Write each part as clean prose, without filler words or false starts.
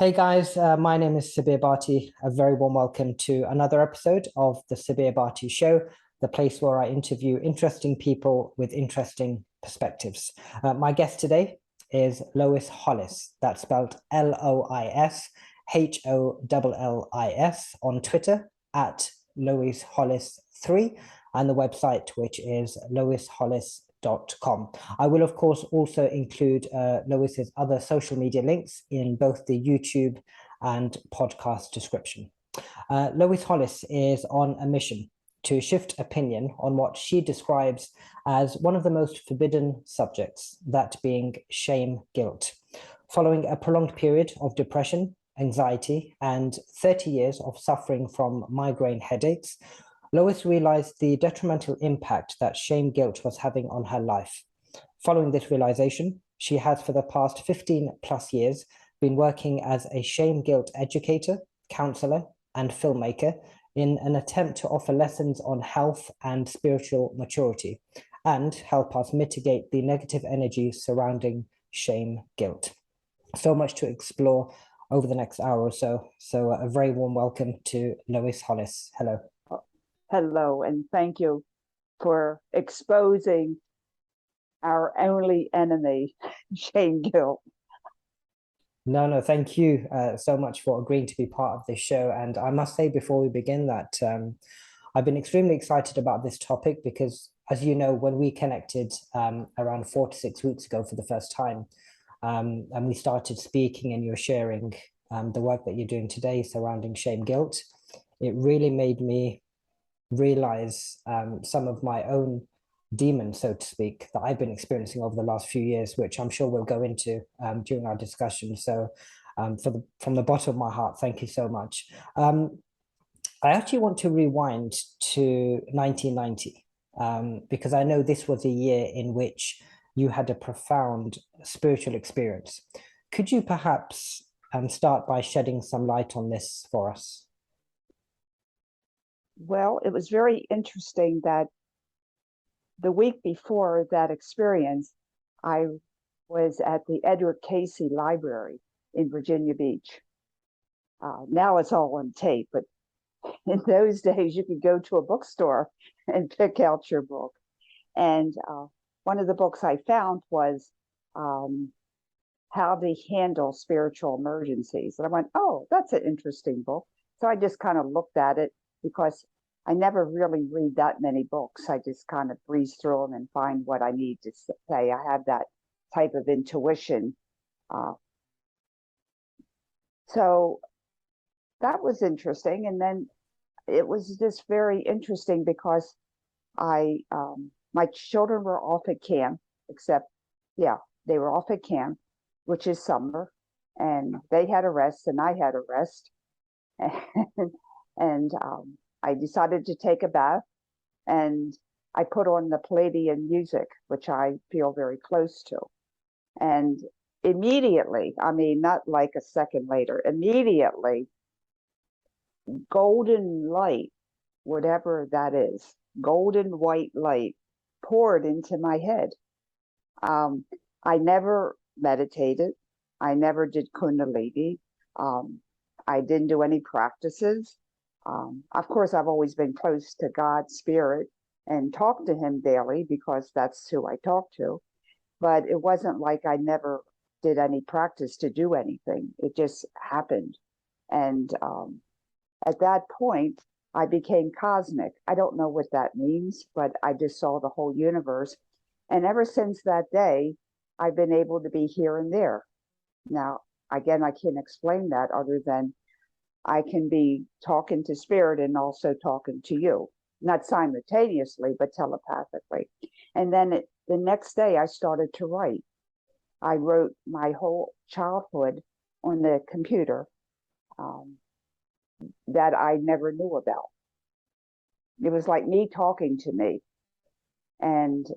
Hey guys, my name is Sabir Bhatti. A very warm welcome to another episode of the Sabir Bhatti Show, the place where I interview interesting people with interesting perspectives. My guest today is Lois Hollis. That's spelled LoisHollis on Twitter at Lois Hollis 3 and the website, which is loishollis.com. I will, of course, also include Lois's other social media links in both the YouTube and podcast description. Lois Hollis is on a mission to shift opinion on what she describes as one of the most forbidden subjects, that being shame guilt. Following a prolonged period of depression, anxiety, and 30 years of suffering from migraine headaches, Lois realized the detrimental impact that shame guilt was having on her life. Following this realization, she has for the past 15 plus years been working as a shame guilt educator, counselor, and filmmaker in an attempt to offer lessons on health and spiritual maturity and help us mitigate the negative energy surrounding shame guilt. So much to explore over the next hour or so. So a very warm welcome to Lois Hollis. Hello. Hello, and thank you for exposing our only enemy, shame guilt. No, thank you so much for agreeing to be part of this show. And I must say before we begin that I've been extremely excited about this topic because, as you know, when we connected around 4 to 6 weeks ago for the first time, and we started speaking and you're sharing the work that you're doing today surrounding shame guilt, it really made me realize some of my own demons, so to speak, that I've been experiencing over the last few years, which I'm sure we'll go into during our discussion. So from the bottom of my heart, thank you so much. I actually want to rewind to 1990 because I know this was a year in which you had a profound spiritual experience. Could you perhaps start by shedding some light on this for us? Well, it was very interesting that the week before that experience, I was at the Edward Casey Library in Virginia Beach. Now it's all on tape, but in those days you could go to a bookstore and pick out your book. And one of the books I found was How to Handle Spiritual Emergencies. And I went, oh, that's an interesting book. So I just kind of looked at it because I never really read that many books. I just kind of breeze through them and find what I need to say. I have that type of intuition. So that was interesting. And then it was just very interesting because my children were off at camp, except, yeah, they were off at camp, which is summer, and they had a rest and I had a rest. And I decided to take a bath, and I put on the Palladian music, which I feel very close to. And immediately, I mean, not like a second later, immediately, golden light, whatever that is, golden white light poured into my head. I never meditated. I never did Kundalini. I didn't do any practices. Of course, I've always been close to God's spirit and talk to him daily because that's who I talk to. But it wasn't like I never did any practice to do anything. It just happened. And at that point, I became cosmic. I don't know what that means, but I just saw the whole universe. And ever since that day, I've been able to be here and there. Now, again, I can't explain that other than I can be talking to spirit and also talking to you, not simultaneously, but telepathically. And then the next day I started to write. I wrote my whole childhood on the computer that I never knew about. It was like me talking to me. And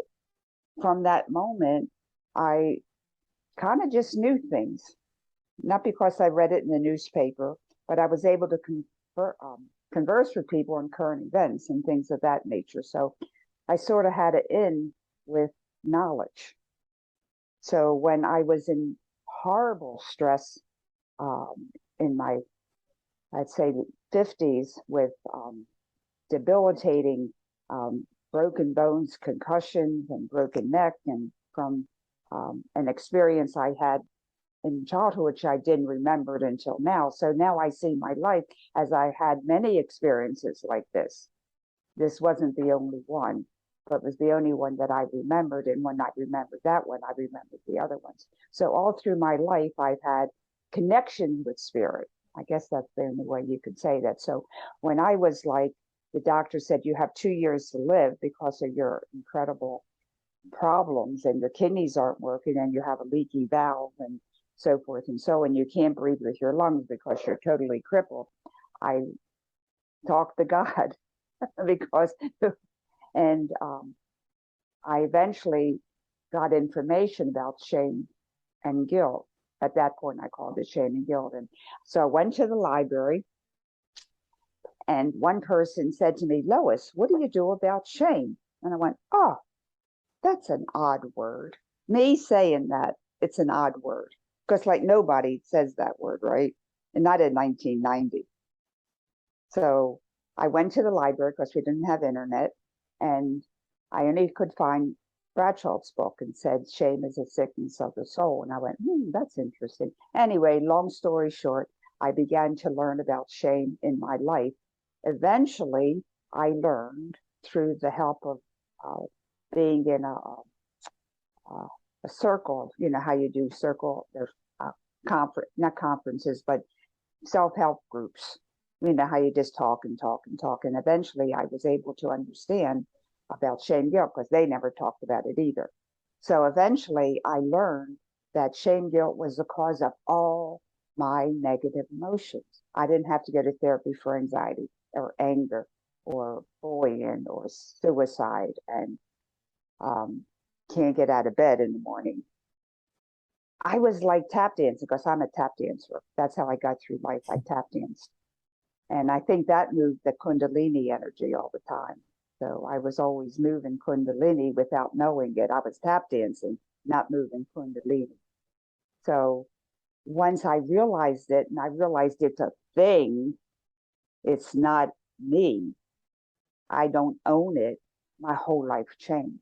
from that moment, I kind of just knew things, not because I read it in the newspaper, but I was able to converse with people on current events and things of that nature. So I sort of had it in with knowledge. So when I was in horrible stress in my, I'd say, 50s with debilitating broken bones, concussions, and broken neck, and from an experience I had in childhood, which I didn't remember it until now. So now I see my life as I had many experiences like this. This wasn't the only one, but was the only one that I remembered. And when I remembered that one, I remembered the other ones. So all through my life, I've had connection with spirit. I guess that's the only way you could say that. So when I was like, the doctor said, you have 2 years to live because of your incredible problems, and your kidneys aren't working, and you have a leaky valve, and so forth and so on. You can't breathe with your lungs because you're totally crippled. I talked to God because, and I eventually got information about shame and guilt. At that point, I called it shame and guilt. And so I went to the library, and one person said to me, Lois, what do you do about shame? And I went, oh, that's an odd word. Me saying that, it's an odd word. Because like nobody says that word, right? And not in 1990. So I went to the library because we didn't have internet, and I only could find Bradshaw's book, and said shame is a sickness of the soul. And I went, that's interesting. Anyway, long story short, I began to learn about shame in my life. Eventually, I learned through the help of being in a circle, you know how you do circle, there's not conferences, but self-help groups. You know how you just talk and talk and talk. And eventually I was able to understand about shame guilt, because they never talked about it either. So eventually I learned that shame guilt was the cause of all my negative emotions. I didn't have to go to therapy for anxiety or anger or bullying or suicide and can't get out of bed in the morning. I was like tap dancing, because I'm a tap dancer. That's how I got through life. I tap danced. And I think that moved the Kundalini energy all the time. So I was always moving Kundalini without knowing it. I was tap dancing, not moving Kundalini. So once I realized it, and I realized it's a thing, it's not me, I don't own it, my whole life changed.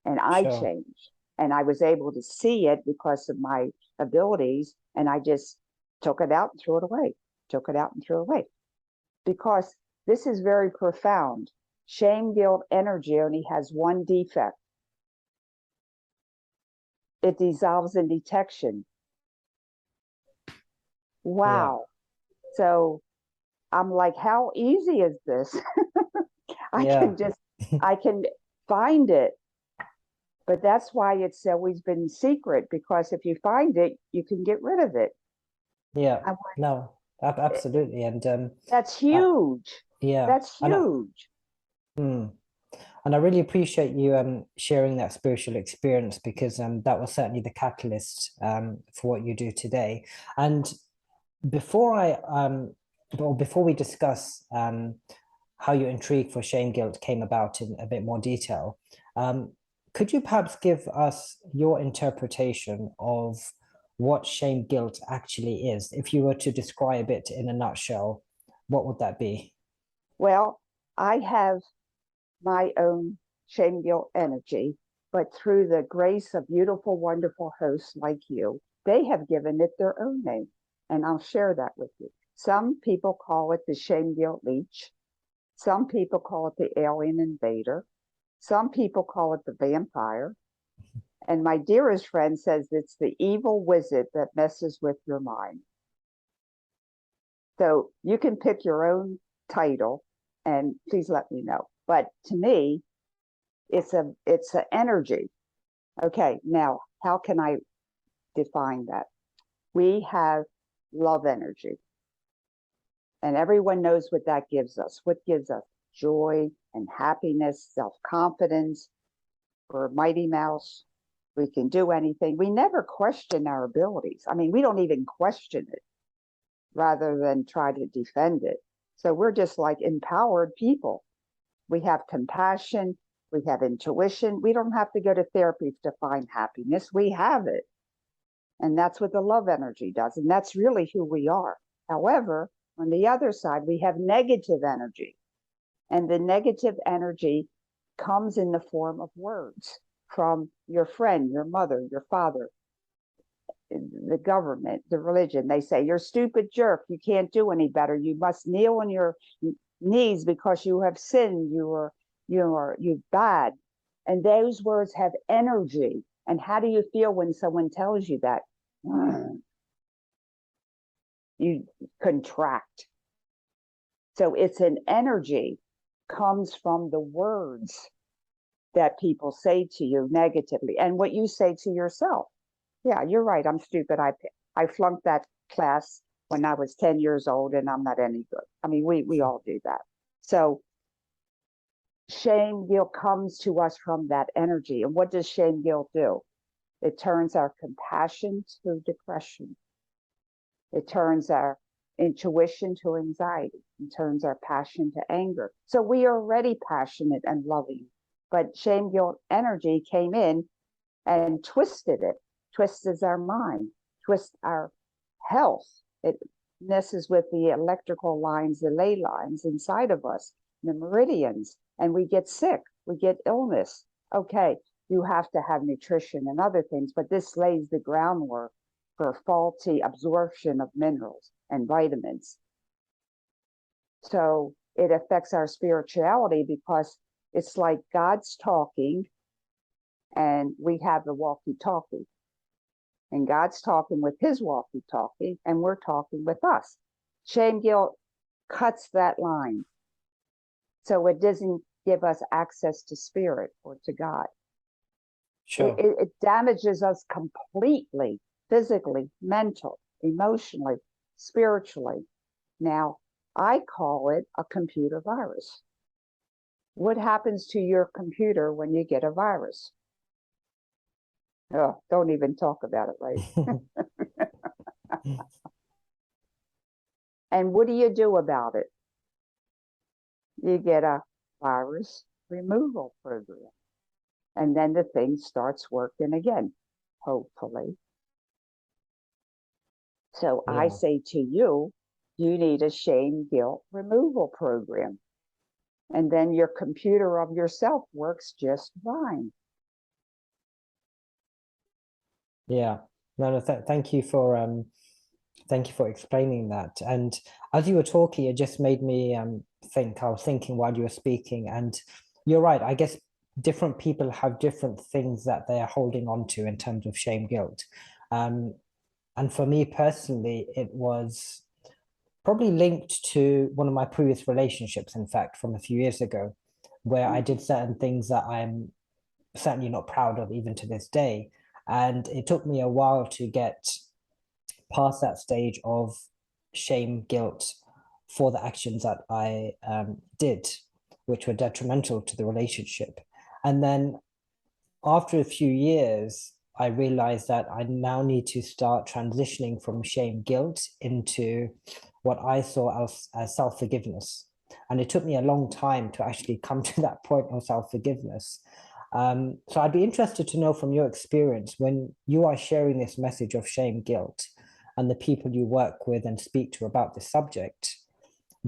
And I changed. And I was able to see it because of my abilities. And I just took it out and threw it away, took it out and threw it away. Because this is very profound. Shame guilt energy only has one defect. It dissolves in detection. Wow. Yeah. So I'm like, how easy is this? I can find it. But that's why it's always been secret, because if you find it, you can get rid of it. Yeah, no, absolutely. And that's huge. Yeah, that's huge. And I really appreciate you sharing that spiritual experience, because that was certainly the catalyst for what you do today. And before we discuss how your intrigue for shame guilt came about in a bit more detail, could you perhaps give us your interpretation of what shame guilt actually is? If you were to describe it in a nutshell, what would that be? Well, I have my own shame guilt energy, but through the grace of beautiful, wonderful hosts like you, they have given it their own name. And I'll share that with you. Some people call it the shame guilt leech. Some people call it the alien invader. Some people call it the vampire. And my dearest friend says it's the evil wizard that messes with your mind. So you can pick your own title, and please let me know. But to me, it's an energy. Okay, now how can I define that? We have love energy. And everyone knows what that gives us. What gives us joy and happiness, self-confidence. We're a mighty mouse. We can do anything. We never question our abilities. I mean, we don't even question it rather than try to defend it. So we're just like empowered people. We have compassion. We have intuition. We don't have to go to therapy to find happiness. We have it. And that's what the love energy does. And that's really who we are. However, on the other side, we have negative energy. And the negative energy comes in the form of words from your friend, your mother, your father, the government, the religion. They say, you're a stupid jerk. You can't do any better. You must kneel on your knees because you have sinned. You're bad. And those words have energy. And how do you feel when someone tells you that? You contract. So it's an energy, comes from the words that people say to you negatively and what you say to yourself. Yeah, you're right. I'm stupid. I flunked that class when I was 10 years old and I'm not any good. I mean, we all do that. So shame, guilt comes to us from that energy. And what does shame, guilt do? It turns our compassion to depression. It turns our intuition to anxiety. It turns our passion to anger. So we are already passionate and loving, but shame, guilt energy came in and twisted it, twists our mind, twists our health. It messes with the electrical lines, the ley lines inside of us, the meridians, and we get sick, we get illness. Okay, you have to have nutrition and other things, but this lays the groundwork for faulty absorption of minerals and vitamins. So it affects our spirituality because it's like God's talking and we have the walkie-talkie. And God's talking with his walkie-talkie and we're talking with us. Shame, guilt cuts that line. So it doesn't give us access to spirit or to God. Sure. It damages us completely, physically, mental, emotionally, spiritually. Now, I call it a computer virus. What happens to your computer when you get a virus? Oh, don't even talk about it, right? And what do you do about it? You get a virus removal program. And then the thing starts working again, hopefully. So Yeah. I say to you, you need a shame, guilt removal program. And then your computer of yourself works just fine. Yeah. No, thank you for explaining that. And as you were talking, it just made me think. I was thinking while you were speaking, and you're right. I guess different people have different things that they are holding on to in terms of shame, guilt. And for me personally, it was probably linked to one of my previous relationships, in fact, from a few years ago, where I did certain things that I'm certainly not proud of even to this day. And it took me a while to get past that stage of shame, guilt for the actions that I did, which were detrimental to the relationship. And then after a few years, I realized that I now need to start transitioning from shame, guilt into what I saw as self-forgiveness. And it took me a long time to actually come to that point of self-forgiveness. So I'd be interested to know from your experience, when you are sharing this message of shame, guilt, and the people you work with and speak to about this subject,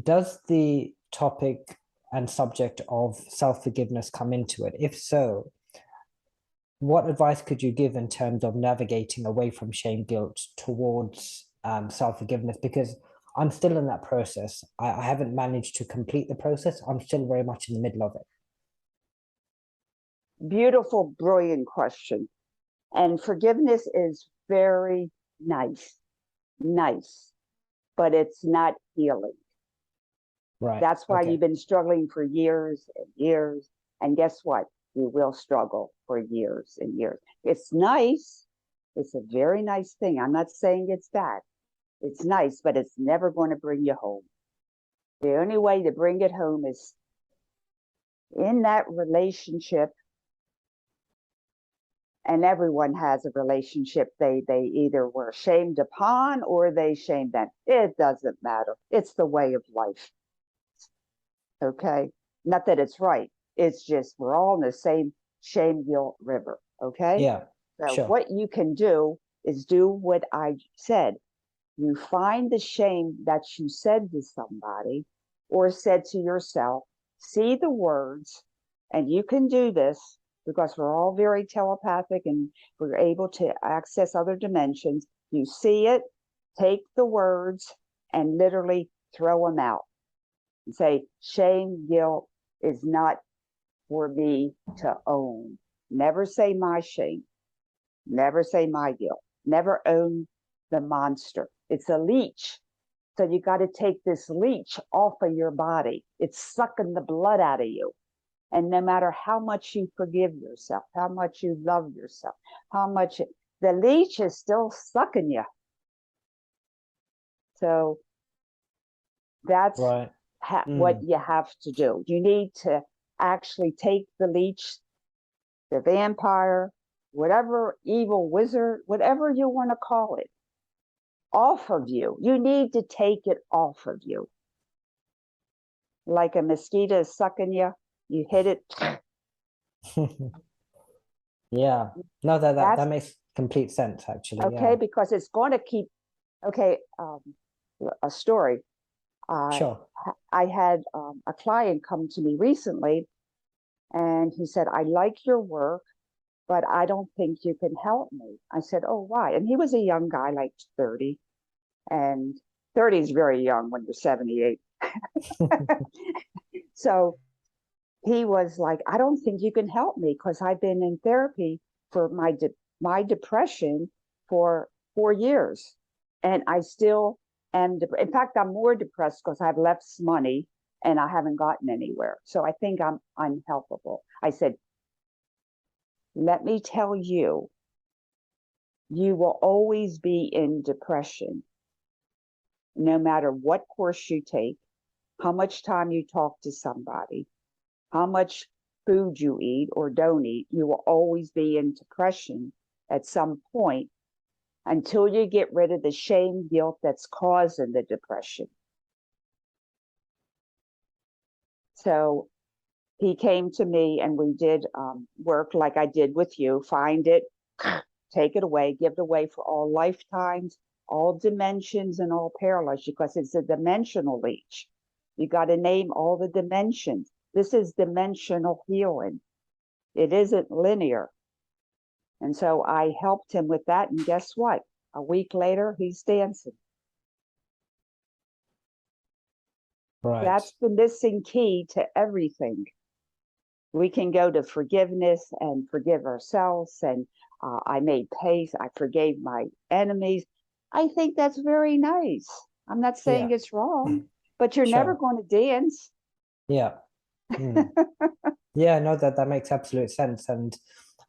does the topic and subject of self-forgiveness come into it? If so, what advice could you give in terms of navigating away from shame, guilt towards self-forgiveness? Because I'm still in that process. I haven't managed to complete the process. I'm still very much in the middle of it. Beautiful, brilliant question. And forgiveness is very nice, but it's not healing. Right. That's why Okay. you've been struggling for years and years. And guess what? You will struggle for years and years. It's nice. It's a very nice thing. I'm not saying it's bad. It's nice, but it's never going to bring you home. The only way to bring it home is in that relationship. And everyone has a relationship they either were shamed upon or they shamed them. It doesn't matter. It's the way of life. Okay? Not that it's right. It's just we're all in the same shame guilt river. Okay? Yeah, So sure. what you can do is do what I said. You find the shame that you said to somebody or said to yourself, see the words, and you can do this because we're all very telepathic and we're able to access other dimensions. You see it, take the words, and literally throw them out and say, shame, guilt is not for me to own. Never say my shame. Never say my guilt. Never own the monster. It's a leech. So you got to take this leech off of your body. It's sucking the blood out of you. And no matter how much you forgive yourself, how much you love yourself, how much the leech is still sucking you. So that's Right. what you have to do. You need to actually take the leech, the vampire, whatever evil wizard, whatever you want to call it, off of you. You need to take it off of you. Like a mosquito is sucking you, you hit it. Yeah. No, that That's makes complete sense, actually. okay, Yeah. because it's going to keep, okay, a story. Sure. I had a client come to me recently and he said, I like your work, but I don't think you can help me. I said, oh, why? And he was a young guy, like 30, and 30 is very young when you're 78. So he was like, I don't think you can help me because I've been in therapy for my depression for 4 years. And I still am, in fact, I'm more depressed because I've less money and I haven't gotten anywhere. So I think I'm unhelpable. I said, let me tell you, you will always be in depression, no matter what course you take, how much time you talk to somebody, how much food you eat or don't eat, you will always be in depression at some point until you get rid of the shame, guilt that's causing the depression. So he came to me and we did work like I did with you, find it, take it away, give it away for all lifetimes, all dimensions and all parallels, because it's a dimensional leech. You got to name all the dimensions. This is dimensional healing. It isn't linear. And so I helped him with that. And guess what? A week later, he's dancing. Right. That's the missing key to everything. We can go to forgiveness and forgive ourselves. And I made peace. I forgave my enemies. I think that's very nice. I'm not saying it's wrong, but you're never going to dance. Yeah. Yeah, no, that makes absolute sense. And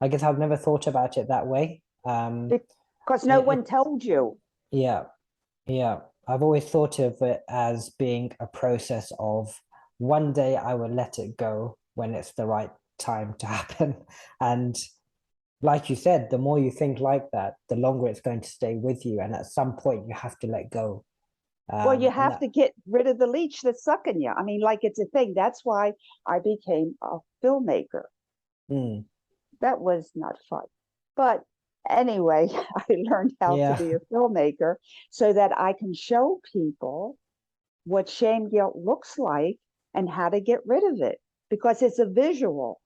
I guess I've never thought about it that way. Because no one told you. Yeah. Yeah. I've always thought of it as being a process of one day I will let it go when it's the right time to happen. And like you said, the more you think like that, the longer it's going to stay with you. And at some point you have to let go. Well, you have to get rid of the leech that's sucking you. I mean, like it's a thing. That's why I became a filmmaker. That was not fun. But anyway, I learned how to be a filmmaker so that I can show people what shame guilt looks like and how to get rid of it, because it's a visual.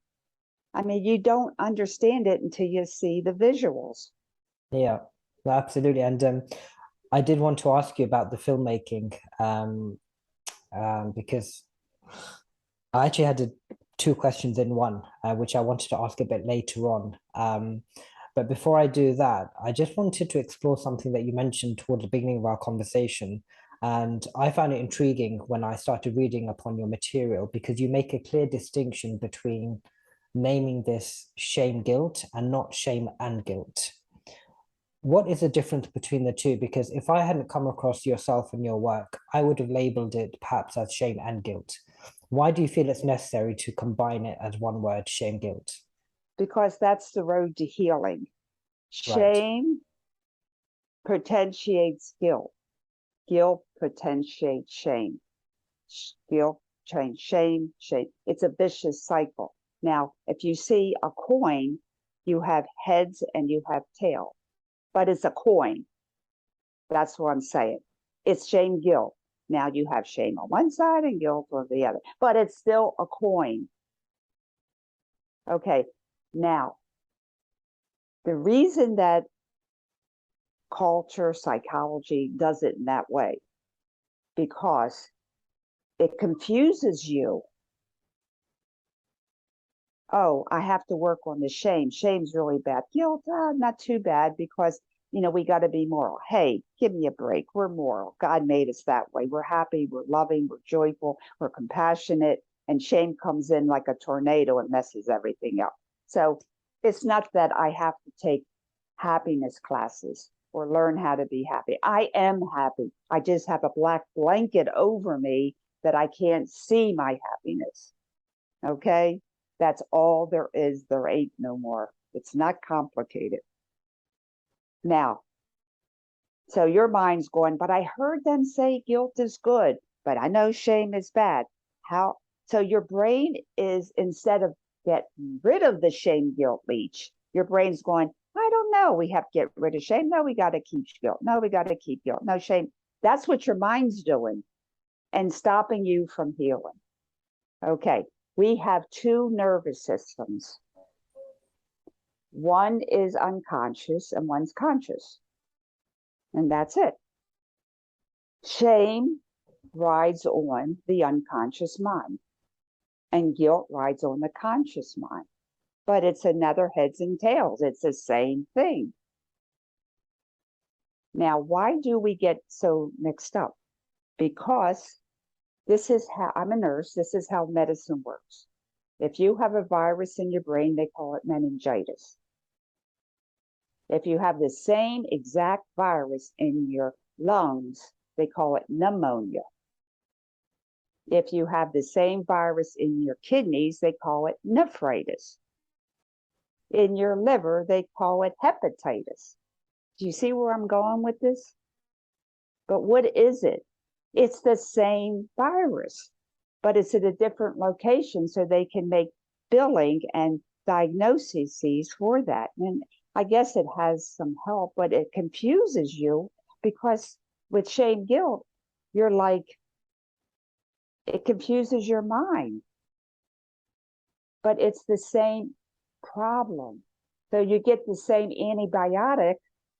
I mean, you don't understand it until you see the visuals. Yeah, absolutely. And I did want to ask you about the filmmaking because I actually had two questions in one, which I wanted to ask a bit later on. But before I do that, I just wanted to explore something that you mentioned toward the beginning of our conversation. And I found it intriguing when I started reading upon your material, because you make a clear distinction between naming this shame guilt and not shame and guilt. What is the difference between the two? Because if I hadn't come across yourself and your work, I would have labeled it perhaps as shame and guilt. Why do you feel it's necessary to combine it as one word, shame, guilt? Because that's the road to healing. Shame potentiates guilt. Guilt potentiates shame. Guilt, shame. It's a vicious cycle. Now, if you see a coin, you have heads and you have tail. but it's a coin. That's what I'm saying. It's shame, guilt. Now you have shame on one side and guilt on the other, but it's still a coin. Okay, now, the reason that culture, psychology does it in that way, because it confuses you. Oh, I have to work on the shame. Shame's really bad. Guilt, not too bad, because we got to be moral. Hey, give me a break. We're moral. God made us that way. We're happy, we're loving, we're joyful, we're compassionate, and shame comes in like a tornado and messes everything up. So it's not that I have to take happiness classes or learn how to be happy. I am happy. I just have a black blanket over me that I can't see my happiness. Okay? That's all there is. There ain't no more. It's not complicated. Now, so your mind's going, but I heard them say guilt is good, but I know shame is bad. How? So your brain is, instead of getting rid of the shame guilt leech, your brain's going, I don't know. We have to get rid of shame. No, we got to keep guilt. No, we got to keep guilt. No, shame. That's what your mind's doing and stopping you from healing. Okay. We have two nervous systems. One is unconscious and one's conscious. And that's it. Shame rides on the unconscious mind, and guilt rides on the conscious mind. But it's another heads and tails. It's the same thing. Now, why do we get so mixed up? Because this is how, I'm a nurse, this is how medicine works. If you have a virus in your brain, they call it meningitis. If you have the same exact virus in your lungs, they call it pneumonia. If you have the same virus in your kidneys, they call it nephritis. In your liver, they call it hepatitis. Do you see where I'm going with this? But what is it? It's the same virus, but it's at a different location, so they can make billing and diagnoses for that. And I guess it has some help, but it confuses you, because with shame guilt, you're like, it confuses your mind. But it's the same problem. So you get the same antibiotic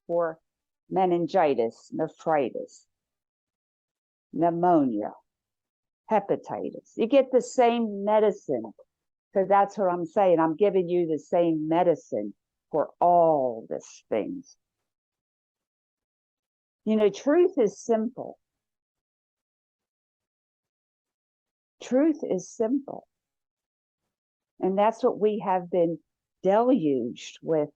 for meningitis, nephritis, pneumonia, hepatitis. You get the same medicine. So that's what I'm saying. I'm giving you the same medicine for all these things. Truth is simple. Truth is simple. And that's what we have been deluged with,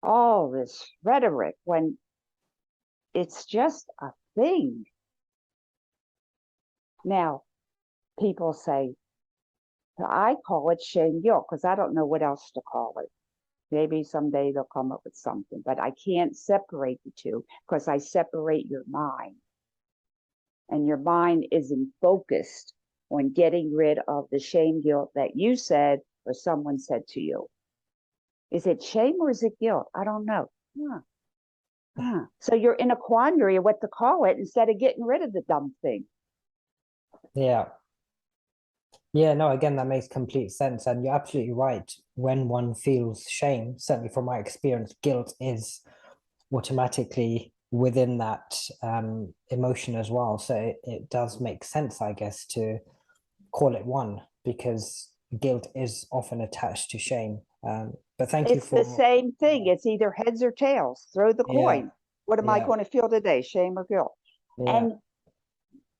all this rhetoric, when it's just a thing. Now, people say, I call it shame guilt because I don't know what else to call it. Maybe someday they'll come up with something, but I can't separate the two, because I separate your mind. And your mind isn't focused on getting rid of the shame guilt that you said or someone said to you. Is it shame or is it guilt? I don't know. So you're in a quandary of what to call it instead of getting rid of the dumb thing. Yeah. Yeah, no, again, that makes complete sense. And you're absolutely right. When one feels shame, certainly from my experience, guilt is automatically within that emotion as well. So it does make sense, I guess, to call it one, because guilt is often attached to shame. But thank you for... It's the same thing. It's either heads or tails. Throw the coin. What am I going to feel today, shame or guilt? Yeah.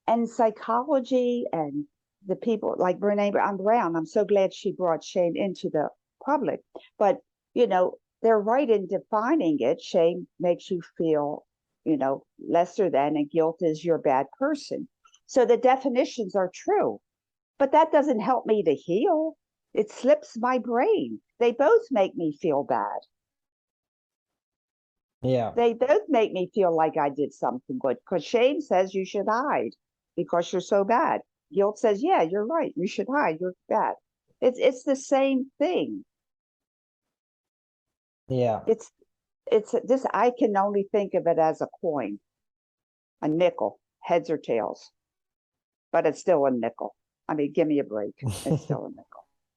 And psychology and the people like Brene Brown, I'm so glad she brought shame into the public. But, they're right in defining it. Shame makes you feel, lesser than, and guilt is you're a bad person. So the definitions are true, but that doesn't help me to heal. It slips my brain. They both make me feel bad. Yeah. They both make me feel like I did something good, because shame says you should hide because you're so bad. Guilt says, yeah, you're right. You should hide. You're bad. It's the same thing. Yeah. it's this, I can only think of it as a coin, a nickel, heads or tails, but it's still a nickel. I mean, give me a break. It's still a nickel.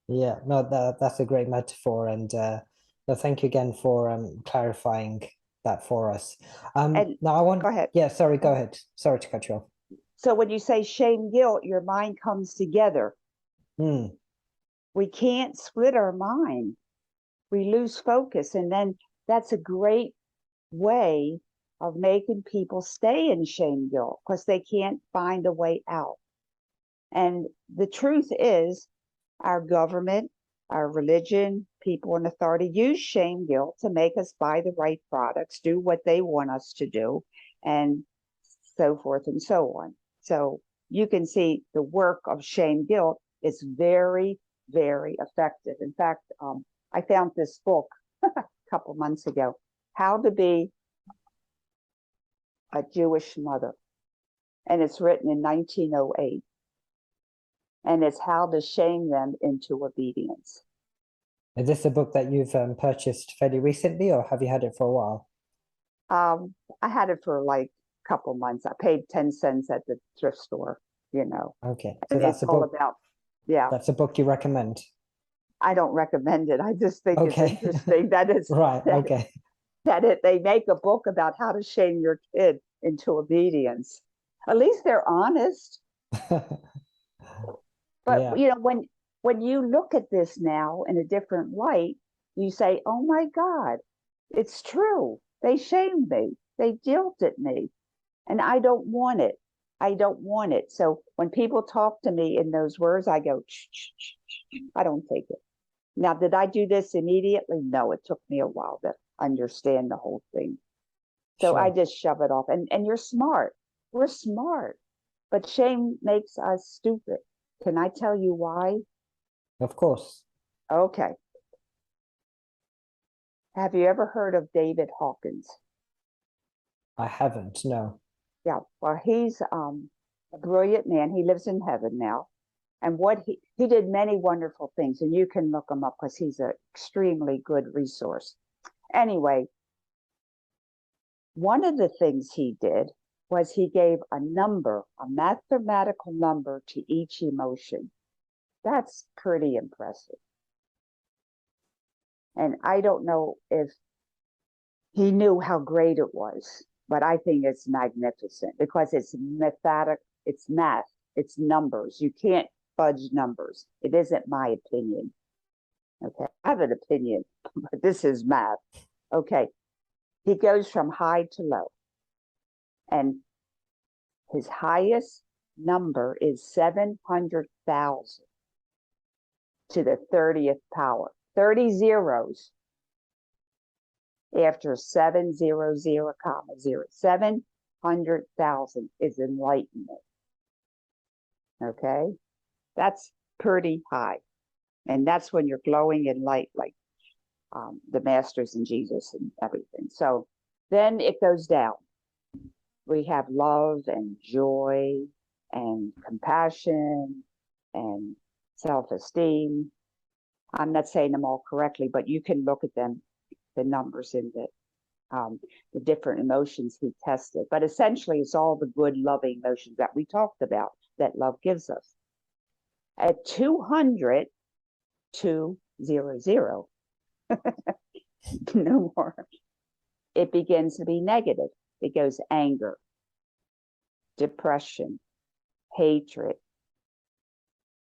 Yeah, no, that's a great metaphor, and no, thank you again for clarifying that for us. And Now I want, go ahead. yeah, sorry, go ahead. Sorry to cut you off. So when you say shame, guilt, your mind comes together. Hmm. We can't split our mind. We lose focus. And then that's a great way of making people stay in shame, guilt, because they can't find a way out. And the truth is, our government, our religion, people in authority use shame, guilt to make us buy the right products, do what they want us to do, and so forth and so on. So you can see the work of shame, guilt is very, very effective. In fact, I found this book a couple months ago, How to Be a Jewish Mother. And it's written in 1908. And it's how to shame them into obedience. Is this a book that you've purchased fairly recently, or have you had it for a while? I had it for like a couple months. I paid 10 cents at the thrift store, you know. Okay, so And that's it's a all book. about, yeah. That's a book you recommend. I don't recommend it. I just think it's Okay. interesting that it's Right. that, Okay. they make a book about how to shame your kid into obedience. At least they're honest. But Yeah. you know, when you look at this now in a different light, you say, "Oh my God, it's true. They shamed me. They guilted me, and I don't want it. I don't want it." So when people talk to me in those words, I go, I don't take it. Now, did I do this immediately? No, it took me a while to understand the whole thing. So I Sure. just shove it off. And you're smart. We're smart, but shame makes us stupid. Can I tell you why? Of course. Okay. Have you ever heard of David Hawkins? I haven't. No. Yeah. Well, he's a brilliant man. He lives in heaven now. And what he did many wonderful things, and you can look him up because he's an extremely good resource. Anyway, one of the things he did was he gave a number, a mathematical number to each emotion. That's pretty impressive. And I don't know if he knew how great it was, but I think it's magnificent because it's mathematic, it's math, it's numbers. You can't fudge numbers. It isn't my opinion. Okay, I have an opinion, but this is math. Okay, he goes from high to low, and his highest number is 700,000 to the 30th power. 30 zeros after 700, comma 0. 700,000 is enlightenment. Okay, that's pretty high. And that's when you're glowing in light, like the masters and Jesus and everything. So then it goes down. We have love and joy and compassion and self-esteem. I'm not saying them all correctly, but you can look at them, the numbers in the different emotions he tested. But essentially, it's all the good, loving emotions that we talked about that love gives us. At 200, 200, no more, it begins to be negative. It goes anger, depression, hatred,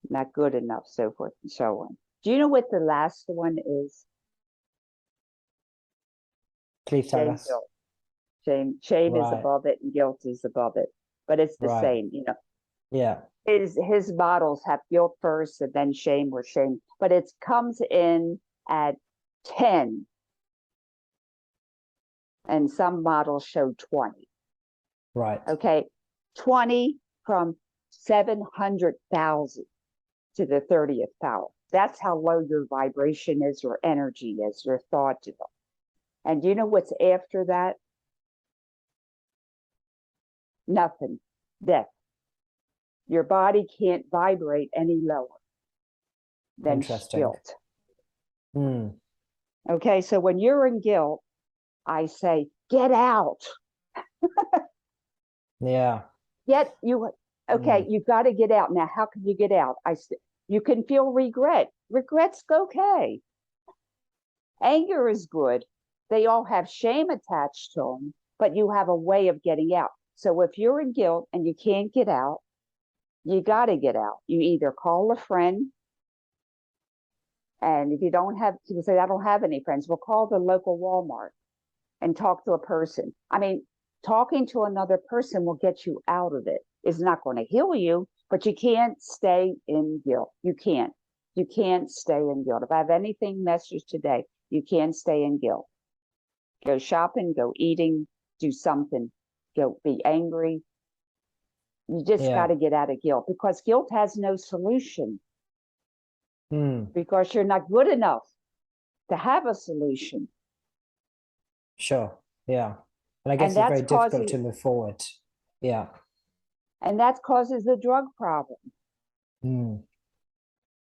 not good enough, so forth and so on. Do you know what the last one is? Please tell Shame, us. guilt. Shame is Right. above it and guilt is above it, but it's the Right. same, you know. Yeah. His models have guilt first and then shame or shame, but it comes in at 10, and some models show 20. Right. Okay, 20 from 700,000 to the 30th power. That's how low your vibration is, your energy is, your thought is. And you know what's after that? Nothing. Death. Your body can't vibrate any lower than Interesting. guilt. Hmm. Okay, so when you're in guilt, I say, get out. Yeah. Okay, you've got to get out. Now, how can you get out? You can feel regret. Regret's okay. Anger is good. They all have shame attached to them, but you have a way of getting out. So if you're in guilt and you can't get out, you got to get out. You either call a friend, and if you don't have, people say, I don't have any friends, well, call the local Walmart and talk to a person. I mean, talking to another person will get you out of it. It's not going to heal you, but you can't stay in guilt. You can't. You can't stay in guilt. If I have anything message today, you can't stay in guilt. Go shopping, go eating, do something, go be angry. You just got to get out of guilt, because guilt has no solution. Because you're not good enough to have a solution. Sure. Yeah. And I guess it's very difficult to move forward. Yeah. And that causes the drug problem.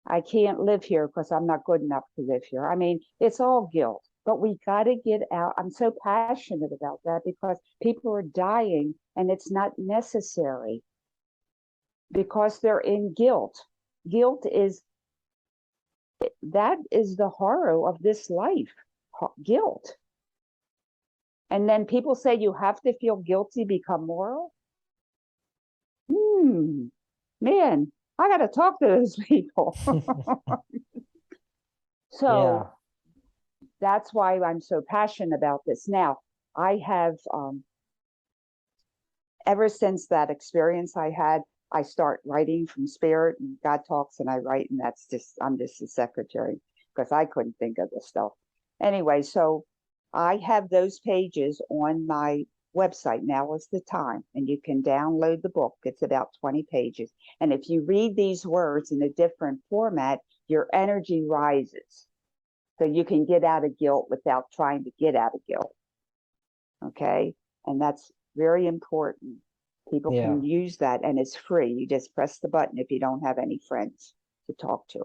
I can't live here because I'm not good enough to live here. I mean, it's all guilt, but we got to get out. I'm so passionate about that because people are dying and it's not necessary because they're in guilt. Guilt is the horror of this life, guilt. And then people say you have to feel guilty to become moral. Man, I got to talk to those people. So that's why I'm so passionate about this. Now, I have, ever since that experience I had, I start writing from spirit, and God talks and I write, and I'm just a secretary because I couldn't think of this stuff. Anyway, so I have those pages on my website. Now is the time, and you can download the book. It's about 20 pages. And if you read these words in a different format, your energy rises. So you can get out of guilt without trying to get out of guilt. Okay? And that's very important. People can use that, and it's free. You just press the button if you don't have any friends to talk to.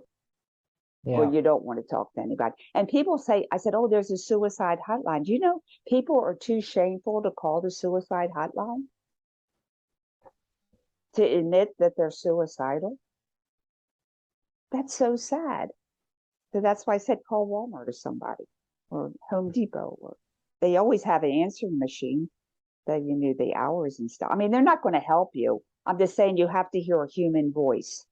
Or you don't want to talk to anybody. And people say, I said, oh, there's a suicide hotline. Do you know people are too shameful to call the suicide hotline? To admit that they're suicidal? That's so sad. So that's why I said call Walmart or somebody, or Home Depot. Or they always have an answering machine that you knew the hours and stuff. I mean, they're not going to help you. I'm just saying you have to hear a human voice.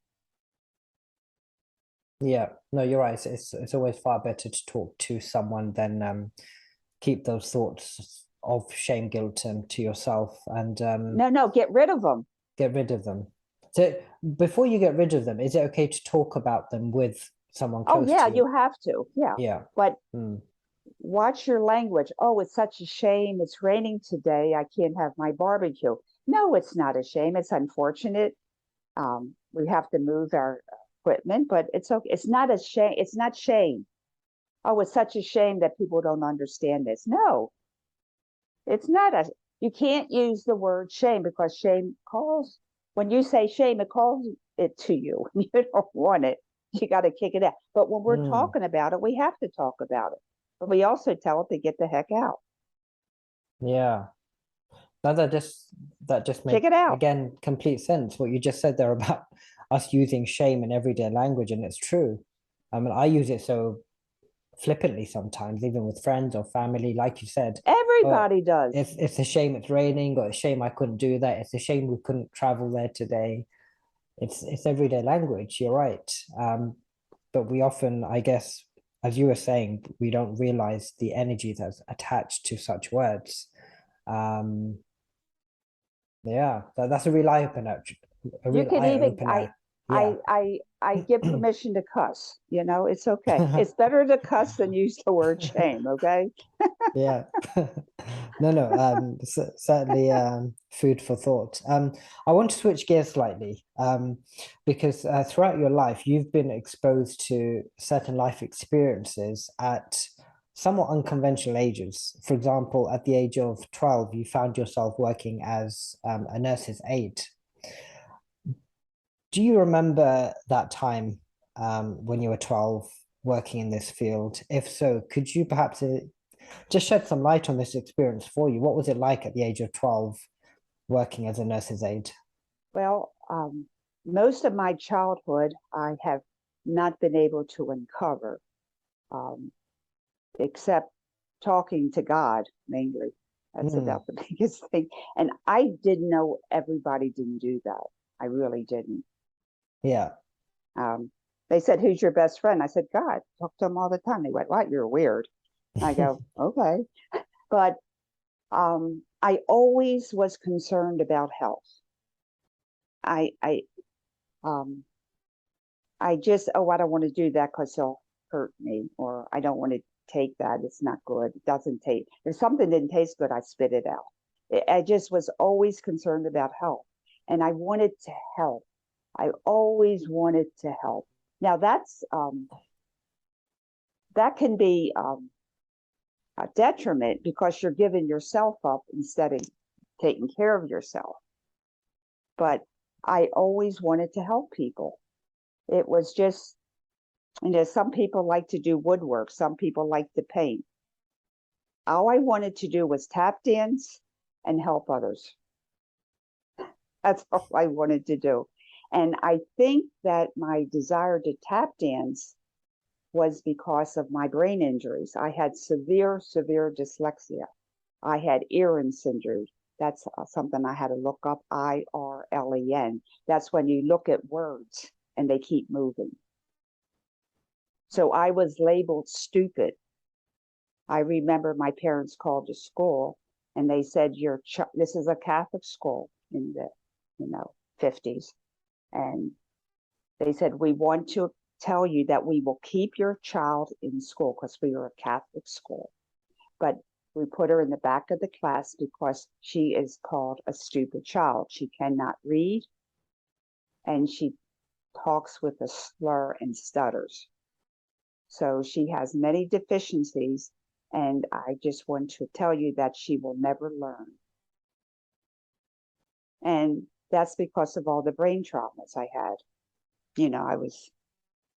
Yeah, no, you're right. It's always far better to talk to someone than keep those thoughts of shame, guilt to yourself. And no, get rid of them. Get rid of them. So before you get rid of them, is it okay to talk about them with someone close to you? Oh, yeah, you have to. Yeah. Yeah. But watch your language. Oh, it's such a shame. It's raining today. I can't have my barbecue. No, it's not a shame. It's unfortunate. We have to move our equipment, but it's okay. It's not a shame. It's not shame. Oh, it's such a shame that people don't understand this. No, it's not you can't use the word shame, because shame calls, when you say shame, it calls it to you. You don't want it. You got to kick it out. But when we're talking about it, we have to talk about it. But we also tell it to get the heck out. Yeah. No, that just makes, again, complete sense. What you just said there about us using shame in everyday language, and it's true. I mean, I use it so flippantly sometimes, even with friends or family, like you said. Everybody does. It's a shame it's raining, or it's a shame I couldn't do that. It's a shame we couldn't travel there today. It's everyday language. You're right. But we often, I guess, as you were saying, we don't realize the energy that's attached to such words. Yeah, that's a real eye-opener. You can even, I give permission to cuss. You know, it's okay. It's better to cuss than use the word shame. Okay. Yeah. No. Certainly food for thought. I want to switch gears slightly, because throughout your life you've been exposed to certain life experiences at somewhat unconventional ages. For example, at the age of 12, you found yourself working as a nurse's aide. Do you remember that time when you were 12 working in this field? If so, could you perhaps Just shed some light on this experience for you. What was it like at the age of 12 working as a nurse's aide? Well, most of my childhood, I have not been able to uncover, um, except talking to God mainly. That's Hmm. about the biggest thing. And I didn't know everybody didn't do that. I really didn't. Yeah. Um, they said, "Who's your best friend?" I said, "God." Talk to him all the time. They went, "What? You're weird." I go, "Okay." But I always was concerned about health. I I um, I just, oh, I don't want to do that because he'll hurt me, or I don't want to take that. It's not good. It doesn't taste. If something didn't taste good, I spit it out. I just was always concerned about health, and I wanted to help. I always wanted to help. Now that can be a detriment because you're giving yourself up instead of taking care of yourself. But I always wanted to help people. It was just, some people like to do woodwork, some people like to paint. All I wanted to do was tap dance and help others. That's all I wanted to do. And I think that my desire to tap dance was because of my brain injuries. I had severe, severe dyslexia. I had Irlen syndrome. That's something I had to look up, IRLEN. That's when you look at words and they keep moving. So I was labeled stupid. I remember my parents called to school and they said, this is a Catholic school in the, 50s. And they said, we want to tell you that we will keep your child in school because we are a Catholic school. But we put her in the back of the class because she is called a stupid child. She cannot read and she talks with a slur and stutters. So she has many deficiencies, and I just want to tell you that she will never learn. And that's because of all the brain traumas I had.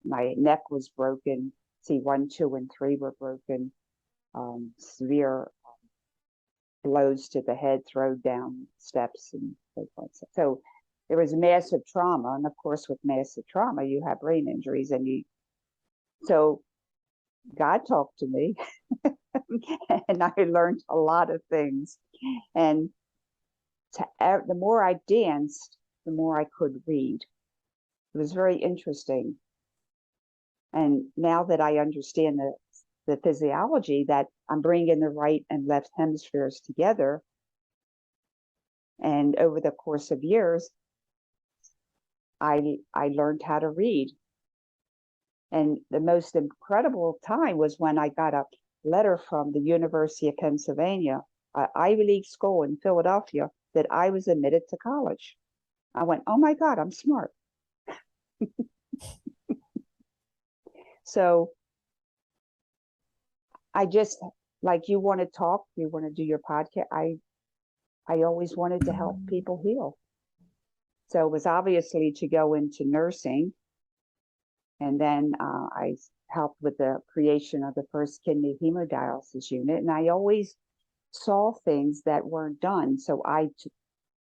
My neck was broken. C1, 2, and 3 were broken. Severe blows to the head, thrown down steps, and so forth. So there was massive trauma, and of course, with massive trauma, you have brain injuries, so God talked to me, and I learned a lot of things. And the more I danced, the more I could read. It was very interesting. And now that I understand the physiology, that I'm bringing the right and left hemispheres together, and over the course of years, I learned how to read. And the most incredible time was when I got a letter from the University of Pennsylvania, an Ivy League school in Philadelphia, that I was admitted to college. I went, oh my God, I'm smart. So I just, like, you want to talk, you want to do your podcast. I always wanted to help people heal. So it was obviously to go into nursing. And then I helped with the creation of the first kidney hemodialysis unit. And I always saw things that weren't done. So I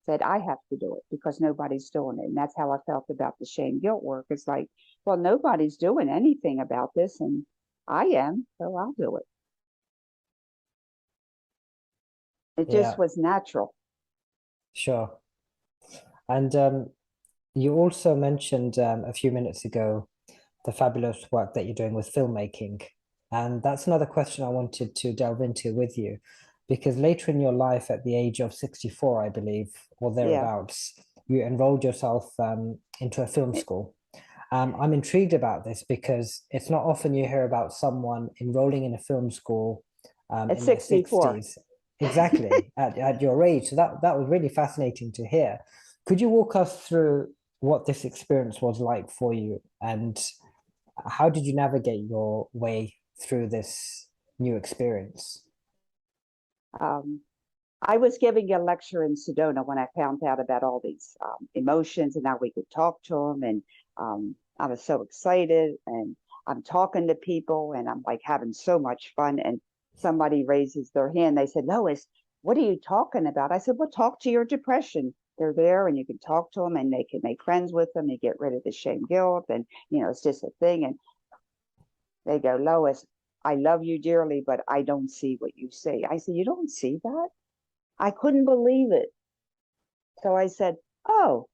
said, I have to do it because nobody's doing it. And that's how I felt about the shame guilt work. It's like, well, nobody's doing anything about this, and I am, so I'll do it. It just Yeah, was natural. sure. And you also mentioned a few minutes ago the fabulous work that you're doing with filmmaking. And that's another question I wanted to delve into with you, because later in your life, at the age of 64, I believe, or Yeah. thereabouts, you enrolled yourself into a film school. I'm intrigued about this because it's not often you hear about someone enrolling in a film school At in their 64. 60s, exactly at your age. So that was really fascinating to hear. Could you walk us through what this experience was like for you, and how did you navigate your way through this new experience? Um, I was giving a lecture in Sedona when I found out about all these emotions and how we could talk to them. And I was so excited, and I'm talking to people and I'm like having so much fun. And somebody raises their hand. They said, Lois, what are you talking about? I said, well, talk to your depression. They're there and you can talk to them and they can make friends with them and get rid of the shame, guilt. And, it's just a thing. And they go, Lois, I love you dearly, but I don't see what you see. I said, you don't see that? I couldn't believe it. So I said, oh,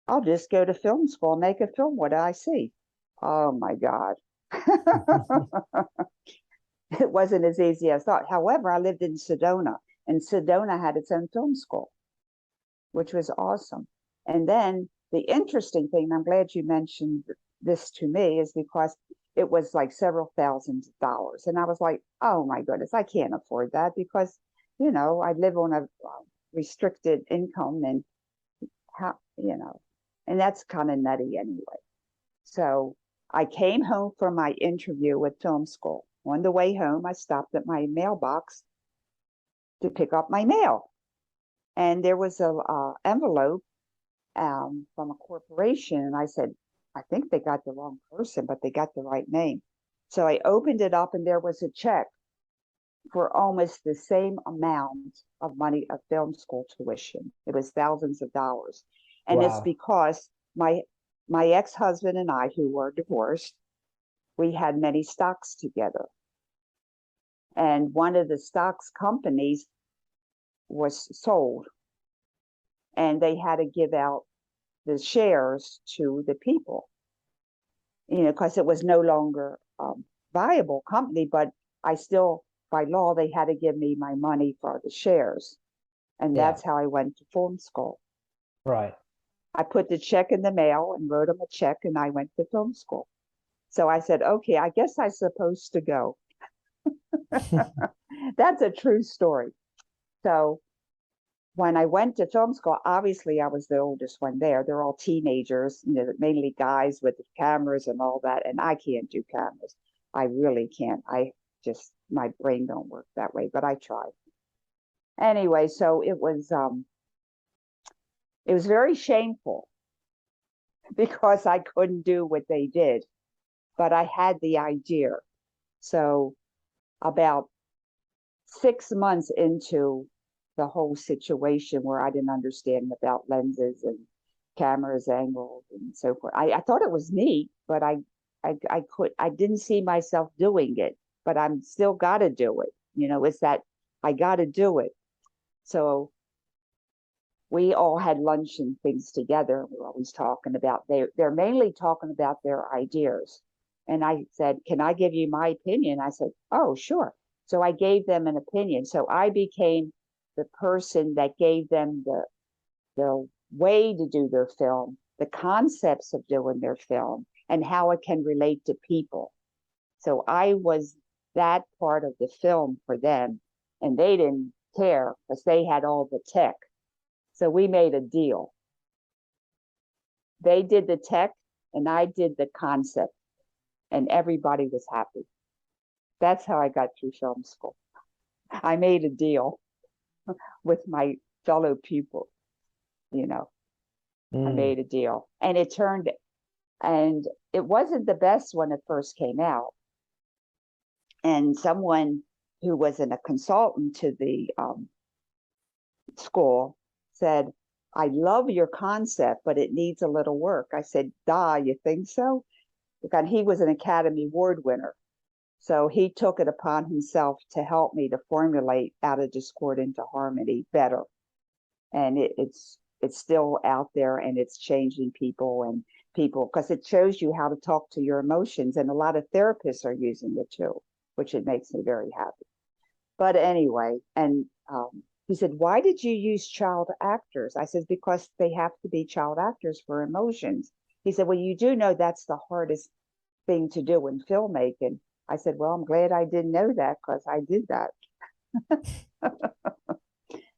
I'll just go to film school and make a film. What do I see? Oh my God. It wasn't as easy as I thought. However, I lived in Sedona, and Sedona had its own film school, which was awesome. And then the interesting thing, and I'm glad you mentioned this to me, is because it was like several thousands of dollars. And I was like, oh my goodness, I can't afford that because, I live on a restricted income and and that's kind of nutty anyway. So I came home from my interview with film school. On the way home, I stopped at my mailbox to pick up my mail. And there was a envelope from a corporation. And I said, I think they got the wrong person, but they got the right name. So I opened it up and there was a check for almost the same amount of money of film school tuition. It was thousands of dollars. And it's because my ex-husband and I, who were divorced, we had many stocks together. And one of the stocks companies was sold. And they had to give out the shares to the people, because it was no longer a viable company, but I still, by law, they had to give me my money for the shares. And that's how I went to film school. Right. I put the check in the mail and wrote them a check and I went to film school. So I said, okay, I guess I'm supposed to go. That's a true story. So when I went to film school, obviously I was the oldest one there. They're all teenagers, mainly guys with cameras and all that. And I can't do cameras. I really can't. My brain don't work that way, but I tried. Anyway, so it was very shameful because I couldn't do what they did, but I had the idea. So about 6 months into the whole situation where I didn't understand about lenses and cameras angles and so forth, I thought it was neat, but I didn't see myself doing it, but I'm still got to do it. It's that I got to do it. So we all had lunch and things together. We were always talking about, they're mainly talking about their ideas. And I said, can I give you my opinion? I said, oh, sure. So I gave them an opinion. So I became the person that gave them the way to do their film, the concepts of doing their film, and how it can relate to people. So I was that part of the film for them, and they didn't care because they had all the tech. So we made a deal. They did the tech and I did the concept, and everybody was happy. That's how I got through film school. I made a deal with my fellow people, I made a deal. And it wasn't the best when it first came out. And someone who was a consultant to the school said, I love your concept, but it needs a little work. I said, you think so? Because he was an Academy Award winner. So he took it upon himself to help me to formulate Out of Discord into Harmony better. And it's still out there and it's changing people, because it shows you how to talk to your emotions. And a lot of therapists are using it too, which it makes me very happy. But anyway, and he said, why did you use child actors? I said, because they have to be child actors for emotions. He said, well, you do know that's the hardest thing to do in filmmaking. I said, well, I'm glad I didn't know that because I did that.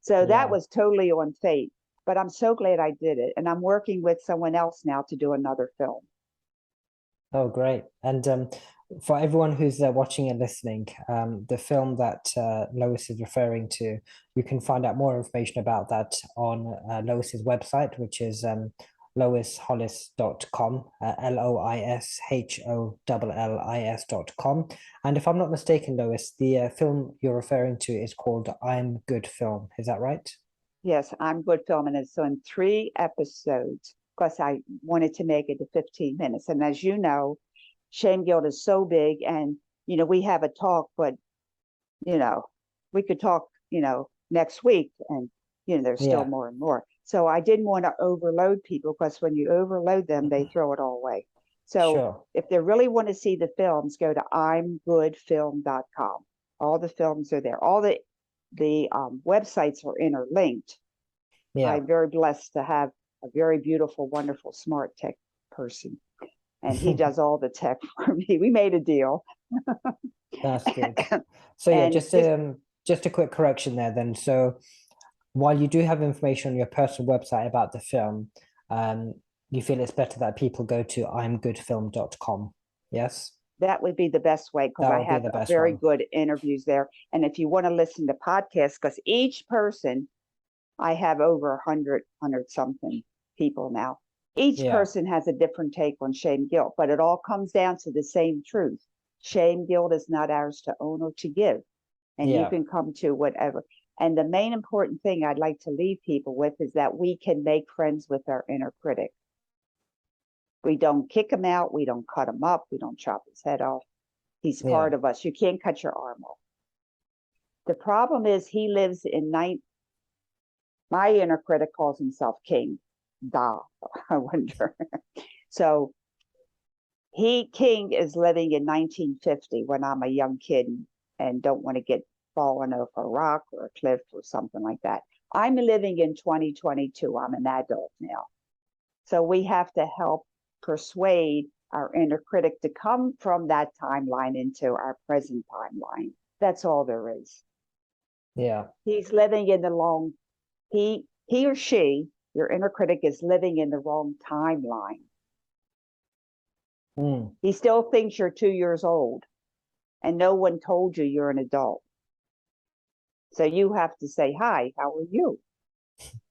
So that was totally on fate, but I'm so glad I did it. And I'm working with someone else now to do another film. Oh, great. And for everyone who's watching and listening, the film that Lois is referring to, you can find out more information about that on Lois's website, which is loishollis.com, loishollis.com. And if I'm not mistaken, Lois, the film you're referring to is called I'm Good Film. Is that right? Yes, I'm Good Film, and it's on 3 episodes because I wanted to make it to 15 minutes. And as you know, shame guilt is so big, and we have a talk, but we could talk, next week, and there's still more and more. So I didn't want to overload people because when you overload them, they throw it all away. So if they really want to see the films, go to imgoodfilm.com. All the films are there. All the websites are interlinked. I'm very blessed to have a very beautiful, wonderful, smart tech person, and he does all the tech for me. We made a deal. That's good. So yeah, just a quick correction there then. So while you do have information on your personal website about the film, you feel it's better that people go to imgoodfilm.com. Yes? That would be the best way, because I have very good interviews there. And if you want to listen to podcasts, because each person, I have over 100 something people now. Each person has a different take on shame guilt, but it all comes down to the same truth. Shame guilt is not ours to own or to give. And you can come to whatever. And the main important thing I'd like to leave people with is that we can make friends with our inner critic. We don't kick him out. We don't cut him up. We don't chop his head off. He's part of us. You can't cut your arm off. The problem is he lives in my inner critic calls himself King. I wonder. So King is living in 1950 when I'm a young kid and don't want to get fallen off a rock or a cliff or something like that. I'm living in 2022. I'm an adult now. So we have to help persuade our inner critic to come from that timeline into our present timeline. That's all there is. Yeah. He's living in the he or she, your inner critic, is living in the wrong timeline. He still thinks you're 2 years old and no one told you you're an adult. So you have to say, hi, how are you?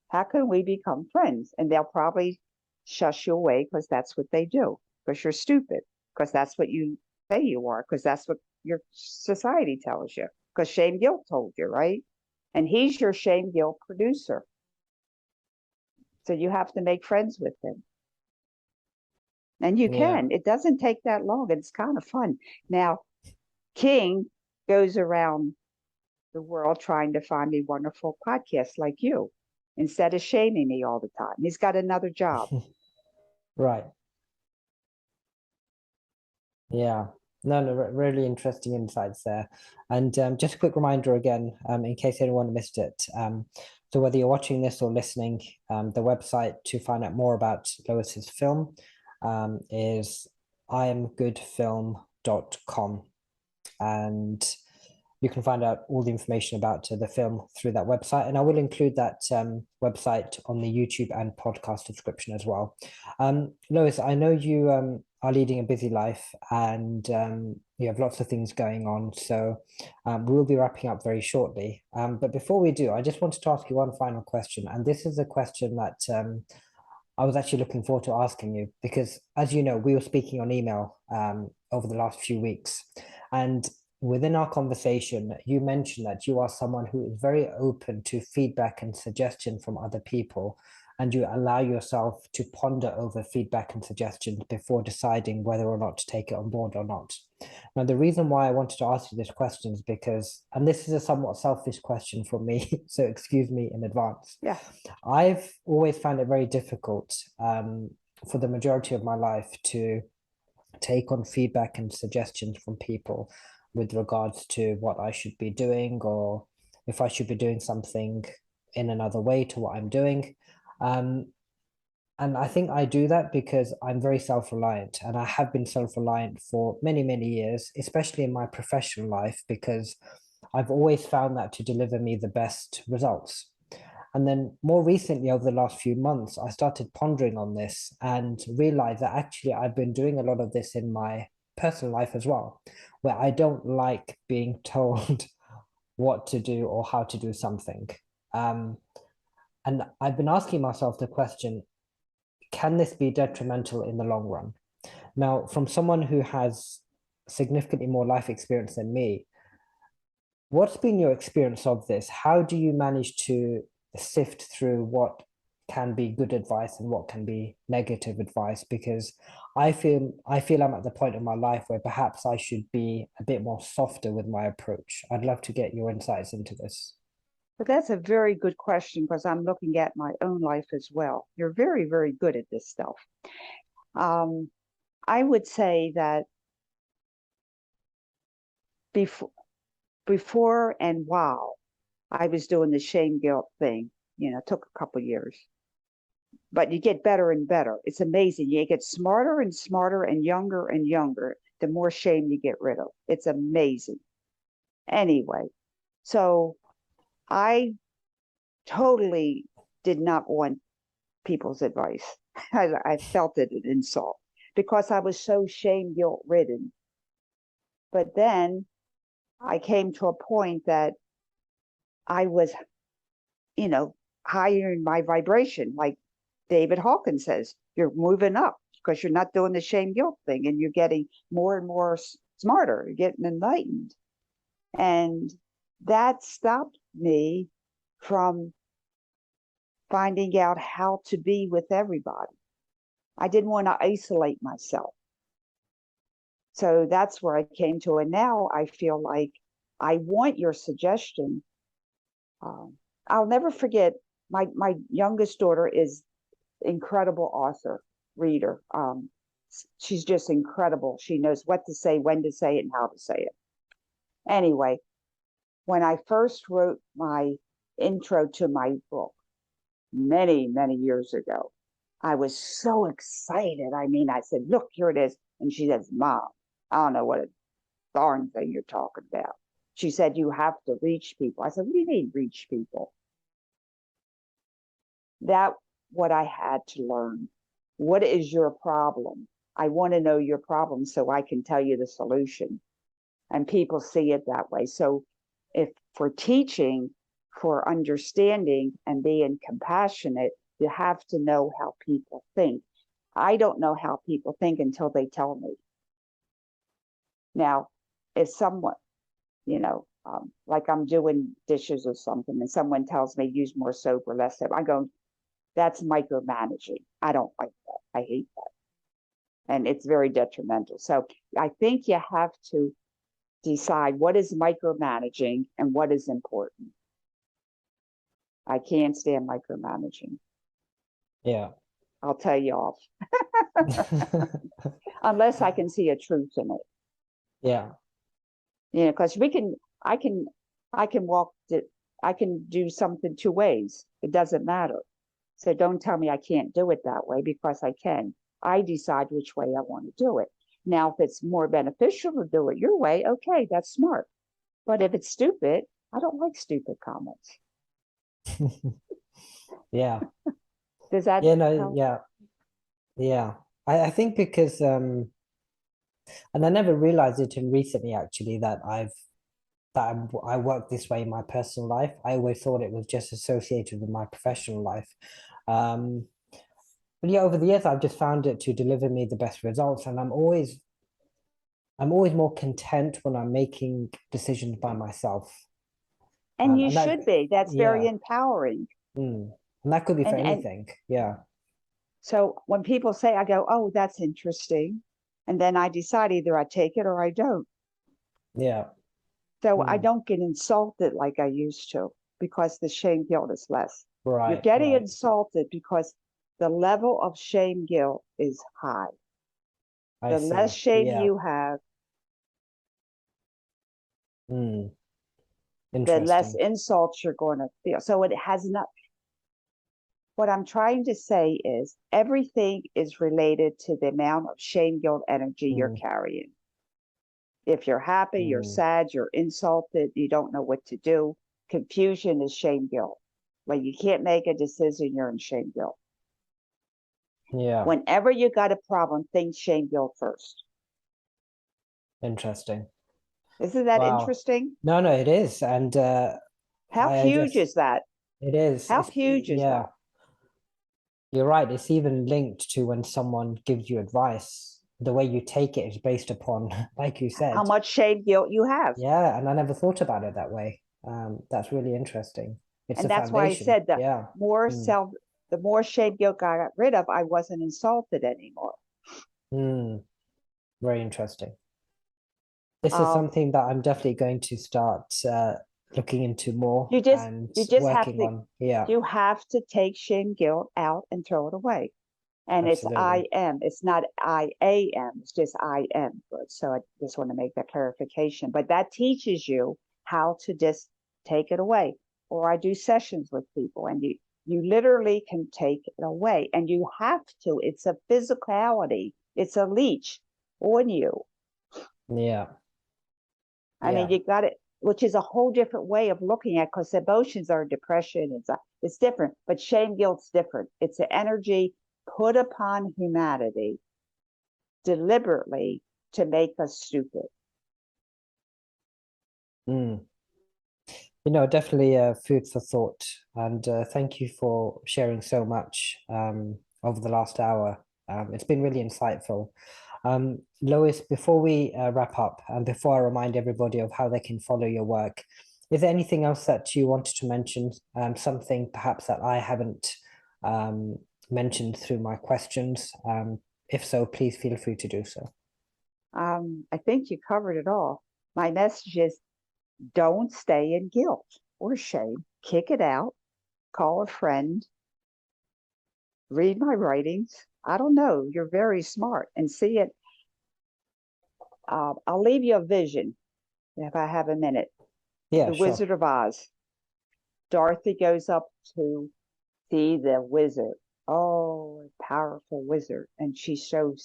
How can we become friends? And they'll probably shush you away because that's what they do, because you're stupid, because that's what you say you are, because that's what your society tells you, because shame guilt told you, right? And he's your shame guilt producer. So you have to make friends with him. And you can. It doesn't take that long. It's kind of fun. Now, King goes around the world trying to find me wonderful podcasts like you, instead of shaming me all the time. He's got another job. Right. Yeah. No, really interesting insights there. And just a quick reminder again, in case anyone missed it. So whether you're watching this or listening, the website to find out more about Lois's film is imgoodfilm.com. And you can find out all the information about the film through that website. And I will include that website on the YouTube and podcast description as well. Lois, I know you are leading a busy life and you have lots of things going on. So we'll be wrapping up very shortly. But before we do, I just wanted to ask you one final question. And this is a question that I was actually looking forward to asking you because, as you know, we were speaking on email over the last few weeks. And within our conversation, you mentioned that you are someone who is very open to feedback and suggestion from other people, and you allow yourself to ponder over feedback and suggestions before deciding whether or not to take it on board or not. Now, the reason why I wanted to ask you this question is because, and this is a somewhat selfish question for me, so excuse me in advance. Yeah. I've always found it very difficult for the majority of my life to take on feedback and suggestions from people with regards to what I should be doing or if I should be doing something in another way to what I'm doing. And I think I do that because I'm very self-reliant and I have been self-reliant for many, many years, especially in my professional life, because I've always found that to deliver me the best results. And then more recently, over the last few months, I started pondering on this and realized that actually I've been doing a lot of this in my personal life as well, where I don't like being told what to do or how to do something. And I've been asking myself the question, can this be detrimental in the long run? Now, from someone who has significantly more life experience than me, what's been your experience of this? How do you manage to sift through what can be good advice and what can be negative advice? Because I feel I'm at the point in my life where perhaps I should be a bit more softer with my approach. I'd love to get your insights into this. But that's a very good question because I'm looking at my own life as well. You're very, very good at this stuff. Um, I would say that before, before and while I was doing the shame guilt thing, it took a couple years, but you get better and better. It's amazing. You get smarter and smarter and younger, the more shame you get rid of. It's amazing. Anyway, so I totally did not want people's advice. I felt it an insult because I was so shame guilt ridden. But then I came to a point that I was, higher in my vibration. Like David Hawkins says, you're moving up because you're not doing the shame guilt thing and you're getting more and more smarter, you're getting enlightened. And that stopped me from finding out how to be with everybody. I didn't want to isolate myself. So that's where I came to. And now I feel like I want your suggestion. I'll never forget, my youngest daughter is incredible author, reader. She's just incredible. She knows what to say, when to say it, and how to say it. Anyway, when I first wrote my intro to my book many, many years ago, I was so excited. I mean, I said, look, here it is. And she says, Mom, I don't know what a darn thing you're talking about. She said, you have to reach people. I said, what do you mean reach people? That's what I had to learn. What is your problem? I want to know your problem so I can tell you the solution. And people see it that way. So if for teaching, for understanding and being compassionate, you have to know how people think. I don't know how people think until they tell me. Now, if someone, like I'm doing dishes or something and someone tells me use more soap or less soap, I go, that's micromanaging. I don't like that. I hate that. And it's very detrimental. So I think you have to decide what is micromanaging and what is important. I can't stand micromanaging. Yeah. I'll tell you off. Unless I can see a truth in it. Yeah. Because I can walk it, I can do something two ways. It doesn't matter. So don't tell me I can't do it that way because I can. I decide which way I want to do it. Now, if it's more beneficial to do it your way, okay, that's smart. But if it's stupid, I don't like stupid comments. Yeah. Does that No, help? yeah. I think because and I never realized it until recently actually that I work this way in my personal life. I always thought it was just associated with my professional life. Um, but yeah, over the years I've just found it to deliver me the best results, and I'm always more content when I'm making decisions by myself. And you And that, should be. That's very yeah, empowering. and that could be for And anything. Yeah, so when people say, I go, oh, that's interesting. And then I decide either I take it or I don't. yeah, So I mm, don't get insulted like I used to because the shame guilt is less. You're right, getting right. insulted because the level of shame guilt is high. I The less see. shame Yeah, you have, mm, the less interesting. insults you're going to feel. So it has not, what I'm trying to say is everything is related to the amount of shame guilt energy you're Mm, carrying. If you're happy, you're mm, sad, you're insulted, you don't know what to do. Confusion is shame guilt. When you can't make a decision, you're in shame guilt. yeah, Whenever you got a problem, think shame guilt first. interesting. Isn't that Wow. interesting? No, no, it is, and How I huge just is that? it is. How It's huge is yeah. that? You're right. It's even linked to when someone gives you advice. The way you take it is based upon, like you how said. much shame guilt you have. Yeah, and I never thought about it that way. That's really interesting. It's And the that's why I foundation. said the Yeah. more Mm. self, the more shame guilt I got rid of, I wasn't insulted anymore. Mm. Very interesting. This is Um, something that I'm definitely going to start looking into more you just and you just have working to on. Yeah, you have to take shame guilt out and throw it away. And it's absolutely. I am. It's not I am. It's just I am. So I just want to make that clarification. But that teaches you how to just take it away. Or I do sessions with people, and you literally can take it away, and you have to. It's a physicality. It's a leech on you. Yeah, I mean, yeah. you got it, which is a whole different way of looking at, because emotions are depression. It's different, but shame guilt's different. It's an energy put upon humanity deliberately to make us stupid. Mm. Definitely food for thought. And thank you for sharing so much over the last hour. It's been really insightful. Lois, before we wrap up and before I remind everybody of how they can follow your work, is there anything else that you wanted to mention? Something perhaps that I haven't um, mentioned through my questions? If so, please feel free to do so. I think you covered it all. My message is don't stay in guilt or shame. Kick it out. Call a friend. Read my writings. I don't know. You're very smart and see it. I'll leave you a vision if I have a minute. Yeah, The sure. Wizard of Oz. Dorothy goes up to see the wizard. Oh, a powerful wizard. And she's so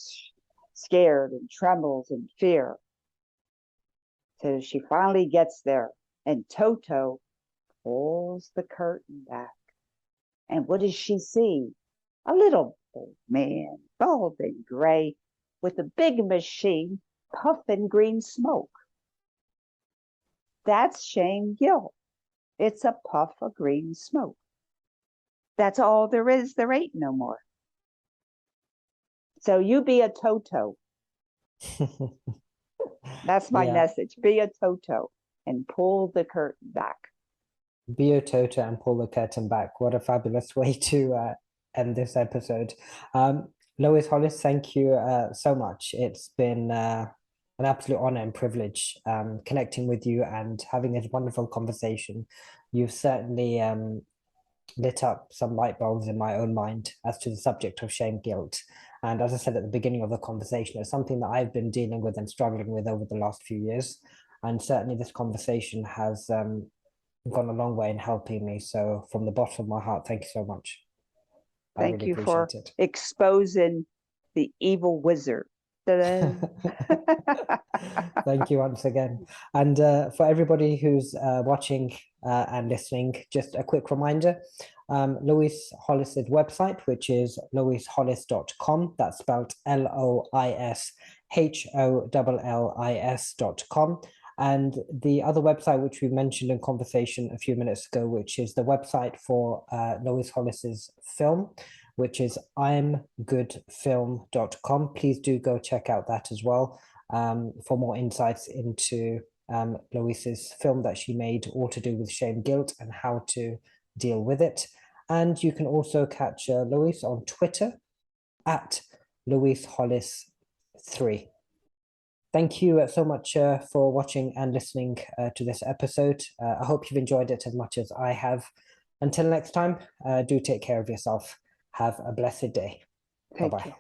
scared and trembles in fear. So she finally gets there, and Toto pulls the curtain back. And what does she see? A little old man, bald and gray, with a big machine puffing green smoke. That's shame guilt. It's a puff of green smoke. That's all there is. There ain't no more. So you be a Toto. That's my Yeah, message. Be a Toto and pull the curtain back. Bio Toto and pull the curtain back. What a fabulous way to end this episode. Lois Hollis, thank you so much. It's been an absolute honor and privilege connecting with you and having this wonderful conversation. You've certainly lit up some light bulbs in my own mind as to the subject of shame guilt. And as I said at the beginning of the conversation, it's something that I've been dealing with and struggling with over the last few years. And certainly this conversation has gone a long way in helping me. So from the bottom of my heart, thank you so much. I Thank really you for appreciate it. exposing the evil wizard. Thank you once again. And for everybody who's watching and listening, just a quick reminder, Lois Hollis's website, which is loishollis.com. That's spelled LOISHOLLIS.com. And the other website, which we mentioned in conversation a few minutes ago, which is the website for Lois Hollis's film, which is imgoodfilm.com. Please do go check out that as well for more insights into Lois's film that she made, all to do with shame, guilt, and how to deal with it. And you can also catch Lois on Twitter at Lois Hollis 3. Thank you so much for watching and listening to this episode. I hope you've enjoyed it as much as I have. Until next time, do take care of yourself. Have a blessed day. Thank Bye-bye. you.